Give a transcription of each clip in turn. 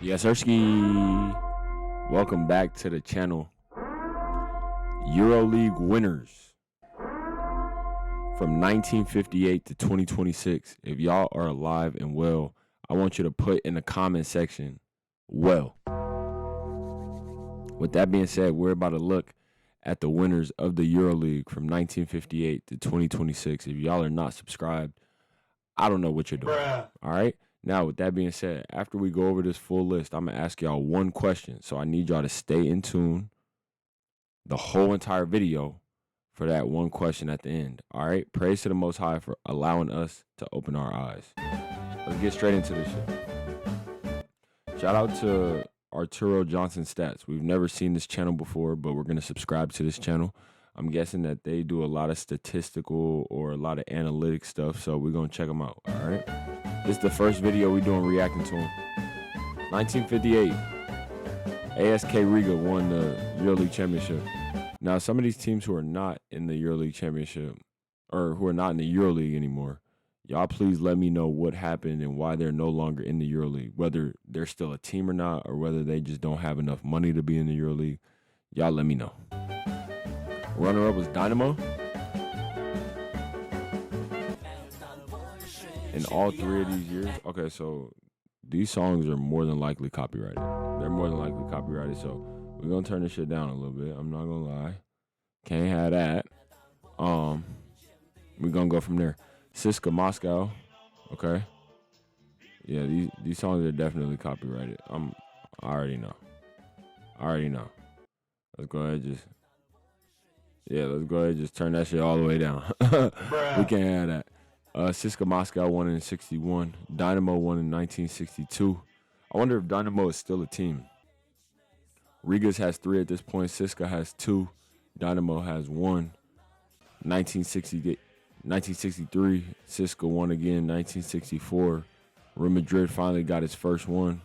Yes, Ersky. Welcome back to the channel. Euroleague winners from 1958 to 2026. If y'all are alive and well, I want you to put in the comment section, well. With that being said, we're about to look at the winners of the Euroleague from 1958 to 2026. If y'all are not subscribed, I don't know what you're doing. All right? Now, with that being said, after we go over this full list, I'm going to ask y'all one question. So I need y'all to stay in tune the whole entire video for that one question at the end. All right? Praise to the Most High for allowing us to open our eyes. Let's get straight into this shit. Shout out to Arturo Johnson Stats. We've never seen this channel before, but we're going to subscribe to this channel. I'm guessing that they do a lot of statistical or a lot of analytic stuff, so we're going to check them out. All right? This is the first video we're doing reacting to him. 1958, ASK Riga won the EuroLeague Championship. Now, some of these teams who are not in the EuroLeague Championship, or who are not in the EuroLeague anymore, y'all please let me know what happened and why they're no longer in the EuroLeague, whether they're still a team or not, or whether they just don't have enough money to be in the EuroLeague. Y'all let me know. Runner-up was Dynamo. In all three of these years, okay, so these songs are more than likely copyrighted. They're more than likely copyrighted, so we're gonna turn this shit down a little bit. I'm not gonna lie. Can't have that. We're gonna go from there. Siska Moscow, okay. Yeah, these songs are definitely copyrighted. I already know. Let's go ahead and just turn that shit all the way down. We can't have that. Siska Moscow won in 61. Dynamo won in 1962. I wonder if Dynamo is still a team. Rigas has 3 at this point. Siska has 2. Dynamo has 1. 1963, Siska won again. 1964, Real Madrid finally got his first one.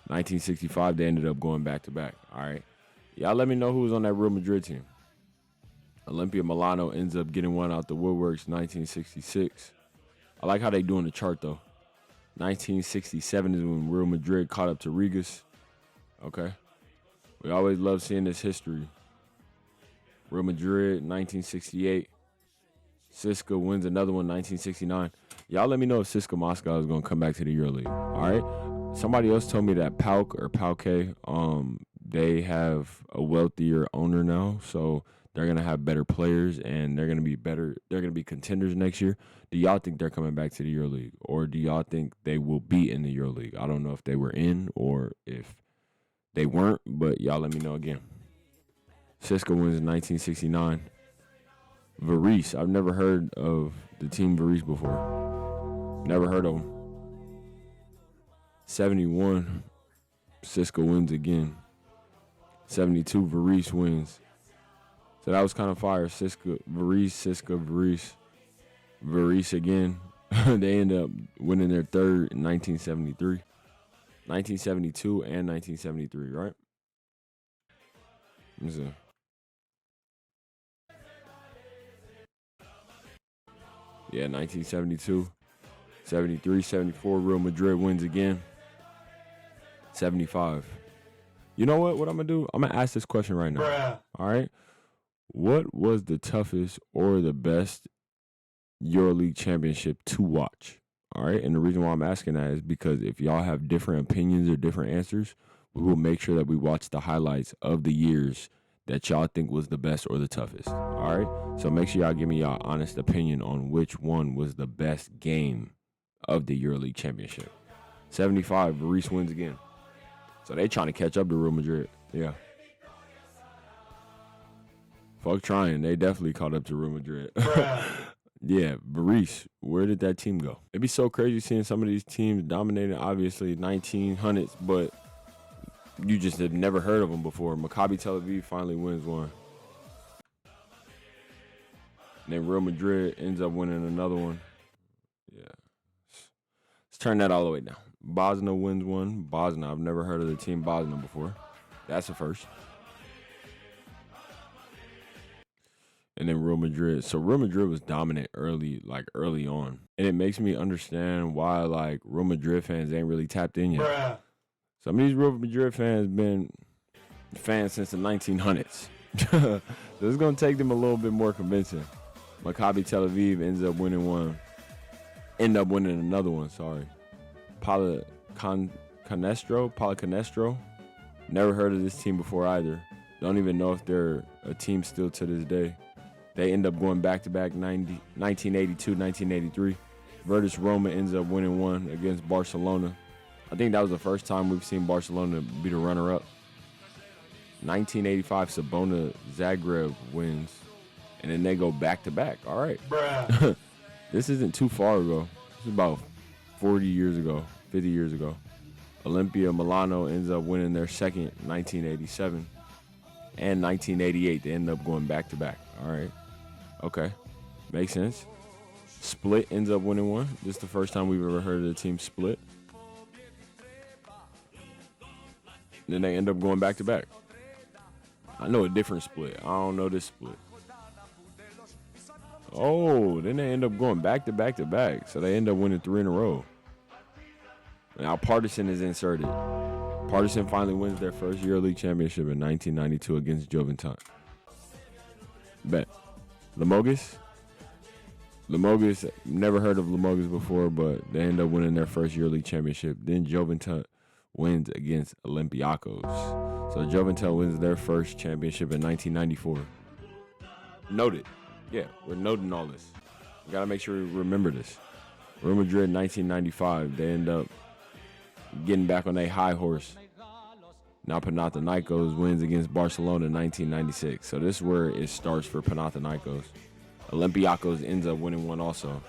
1965, they ended up going back-to-back. All right. Y'all let me know who was on that Real Madrid team. Olympia Milano ends up getting one out the woodworks, 1966. I like how they doing the chart, though. 1967 is when Real Madrid caught up to Rigas. Okay. We always love seeing this history. Real Madrid, 1968. Siska wins another one, 1969. Y'all let me know if Siska Moscow is going to come back to the EuroLeague. All right? Somebody else told me that Pauk or Pauke, they have a wealthier owner now, so they're going to have better players, and they're going to be better. They're going to be contenders next year. Do y'all think they're coming back to the EuroLeague, or do y'all think they will be in the EuroLeague? I don't know if they were in or if they weren't, but y'all let me know again. Siska wins in 1969. Varese, I've never heard of the team Varese before. Never heard of them. 71, Siska wins again. 72, Varese wins. So that was kind of fire. Siska, Varese. Varese again. They end up winning their third in 1973. 1972 and 1973, right? Let me see. Yeah, 1972. 73, 74, Real Madrid wins again. 75. You know what I'm going to do? I'm going to ask this question right now. All right? What was the toughest or the best EuroLeague championship to watch? All right? And the reason why I'm asking that is because if y'all have different opinions or different answers, we will make sure that we watch the highlights of the years that y'all think was the best or the toughest. All right? So make sure y'all give me y'all honest opinion on which one was the best game of the EuroLeague championship. 75, Varese wins again. So they trying to catch up to Real Madrid. Yeah. Fuck trying. They definitely caught up to Real Madrid. Yeah, Varese, where did that team go? It'd be so crazy seeing some of these teams dominating, obviously, 1900s, but you just have never heard of them before. Maccabi Tel Aviv finally wins one. And then Real Madrid ends up winning another one. Yeah. Let's turn that all the way down. Bosna wins one. Bosna, I've never heard of the team Bosna before. That's a first. And then Real Madrid. So Real Madrid was dominant early on. And it makes me understand why, Real Madrid fans ain't really tapped in yet. Some of these Real Madrid fans been fans since the 1900s. So it's going to take them a little bit more convincing. Maccabi Tel Aviv ends up winning another one, sorry. Canestro. Never heard of this team before either. Don't even know if they're a team still to this day. They end up going back-to-back 1982, 1983. Virtus Roma ends up winning one against Barcelona. I think that was the first time we've seen Barcelona be the runner-up. 1985, Sabona Zagreb wins. And then they go back-to-back. All right. This isn't too far ago. This is about 40 years ago, 50 years ago. Olimpia Milano ends up winning their second 1987. And 1988, they end up going back-to-back. All right. Okay. Makes sense. Split ends up winning one. This is the first time we've ever heard of the team Split. Then they end up going back-to-back. I know a different Split. I don't know this Split. Oh, then they end up going back-to-back. So they end up winning 3 in a row. Now Partizan is inserted. Partizan finally wins their first EuroLeague championship in 1992 against Juventus. Bet. Limoges, never heard of Limoges before, but they end up winning their first EuroLeague championship. Then Juventus wins against Olympiacos. So Juventus wins their first championship in 1994. Noted. Yeah, we're noting all this. We got to make sure we remember this. Real Madrid 1995, they end up getting back on a high horse. Now Panathinaikos wins against Barcelona in 1996. So this is where it starts for Panathinaikos. Olympiacos ends up winning one also.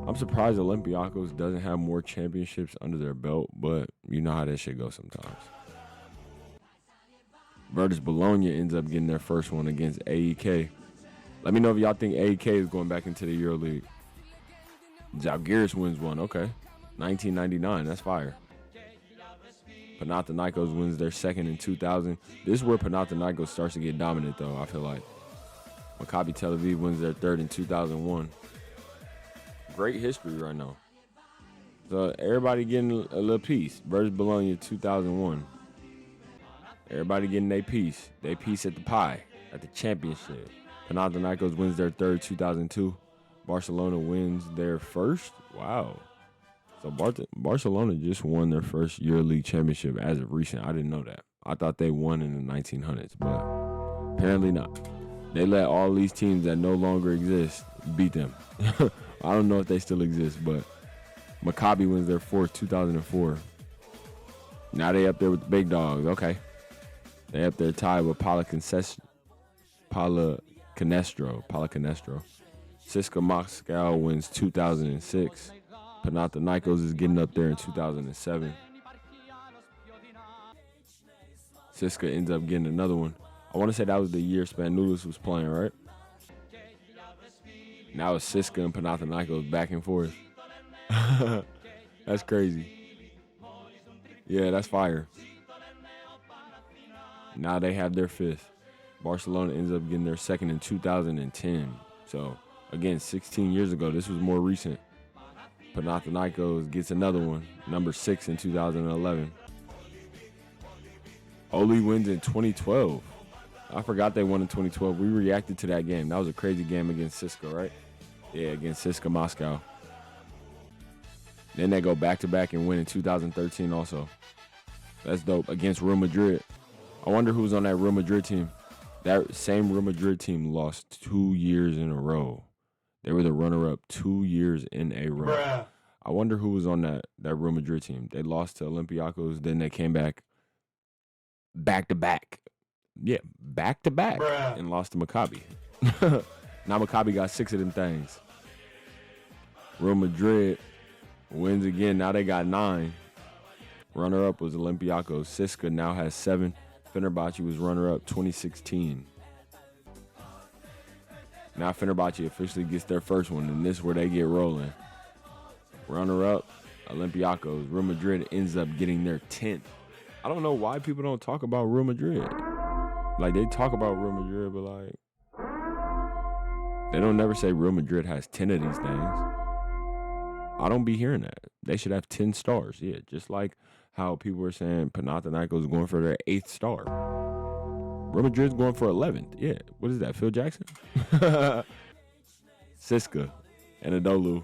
I'm surprised Olympiacos doesn't have more championships under their belt, but you know how that shit goes sometimes. Virtus Bologna ends up getting their first one against AEK. Let me know if y'all think AEK is going back into the EuroLeague. Zalgiris wins one, okay. 1999, that's fire. Panathinaikos wins their second in 2000. This is where Panathinaikos starts to get dominant, though, I feel like. Maccabi Tel Aviv wins their third in 2001. Great history right now. So everybody getting a little piece. Virtus Bologna 2001. Everybody getting their piece. Their piece at the pie, at the championship. Panathinaikos wins their third 2002. Barcelona wins their first. Wow. So Barcelona just won their first EuroLeague championship as of recent. I didn't know that. I thought they won in the 1900s, but apparently not. They let all these teams that no longer exist beat them. I don't know if they still exist, but Maccabi wins their fourth 2004. Now they up there with the big dogs. Okay. They up there tied with Pala Canestro. CSKA Moscow wins 2006. Panathinaikos is getting up there in 2007. CSKA ends up getting another one. I want to say that was the year Spanulis was playing, right? Now it's CSKA and Panathinaikos back and forth. That's crazy. Yeah, that's fire. Now they have their fifth. Barcelona ends up getting their second in 2010. So, again, 16 years ago. This was more recent. Panathinaikos gets another one, number 6 in 2011. Oli wins in 2012. I forgot they won in 2012. We reacted to that game. That was a crazy game against CSKA, right? Yeah, against CSKA Moscow. Then they go back-to-back and win in 2013 also. That's dope. Against Real Madrid. I wonder who's on that Real Madrid team. That same Real Madrid team lost 2 years in a row. They were the runner-up 2 years in a row. Bruh. I wonder who was on that Real Madrid team. They lost to Olympiacos, then they came back back-to-back. Yeah, back-to-back. Bruh. And lost to Maccabi. Now Maccabi got 6 of them things. Real Madrid wins again. Now they got 9. Runner-up was Olympiacos. CSKA now has 7. Fenerbahce was runner-up 2016. Now Fenerbahce officially gets their first one, and this is where they get rolling. Runner-up, Olympiacos. Real Madrid ends up getting their 10th. I don't know why people don't talk about Real Madrid. Like, they talk about Real Madrid, but, like, they don't never say Real Madrid has 10 of these things. I don't be hearing that. They should have 10 stars. Yeah, just like how people were saying Panathinaikos is going for their 8th star. Real Madrid's going for 11th. Yeah, what is that, Phil Jackson? Siska, Anadolu,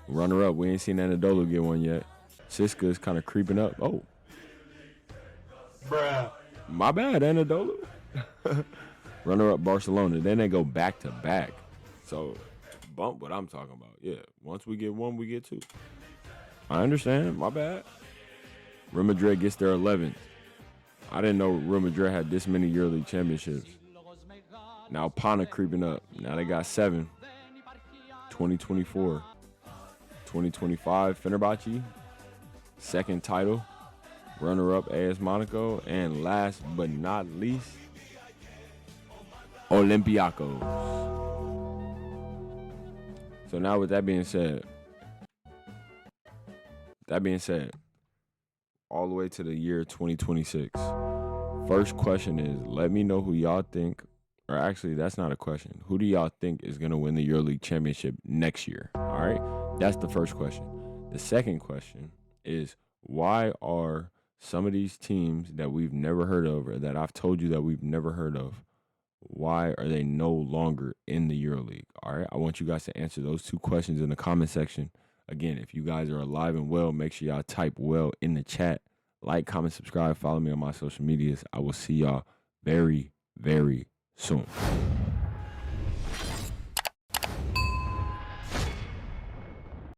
runner-up. We ain't seen Anadolu get one yet. Siska is kind of creeping up. Oh. Bruh. My bad, Anadolu. Runner-up Barcelona. Then they go back-to-back. So, bump what I'm talking about. Yeah, once we get one, we get two. I understand. My bad. Real Madrid gets their 11th. I didn't know Real Madrid had this many EuroLeague championships. Now Pana creeping up. Now they got 7. 2024. 2025, Fenerbahce. 2nd title. Runner-up, AS Monaco. And last but not least, Olympiacos. So now with that being said, all the way to the year 2026. First question is, let me know who y'all think, or actually that's not a question. Who do y'all think is going to win the EuroLeague championship next year? All right, that's the first question. The second question is, why are some of these teams that we've never heard of, or that I've told you that we've never heard of, why are they no longer in the EuroLeague? All right, I want you guys to answer those 2 questions in the comment section. Again, if you guys are alive and well, make sure y'all type well in the chat. Like, comment, subscribe, follow me on my social medias. I will see y'all very, very soon.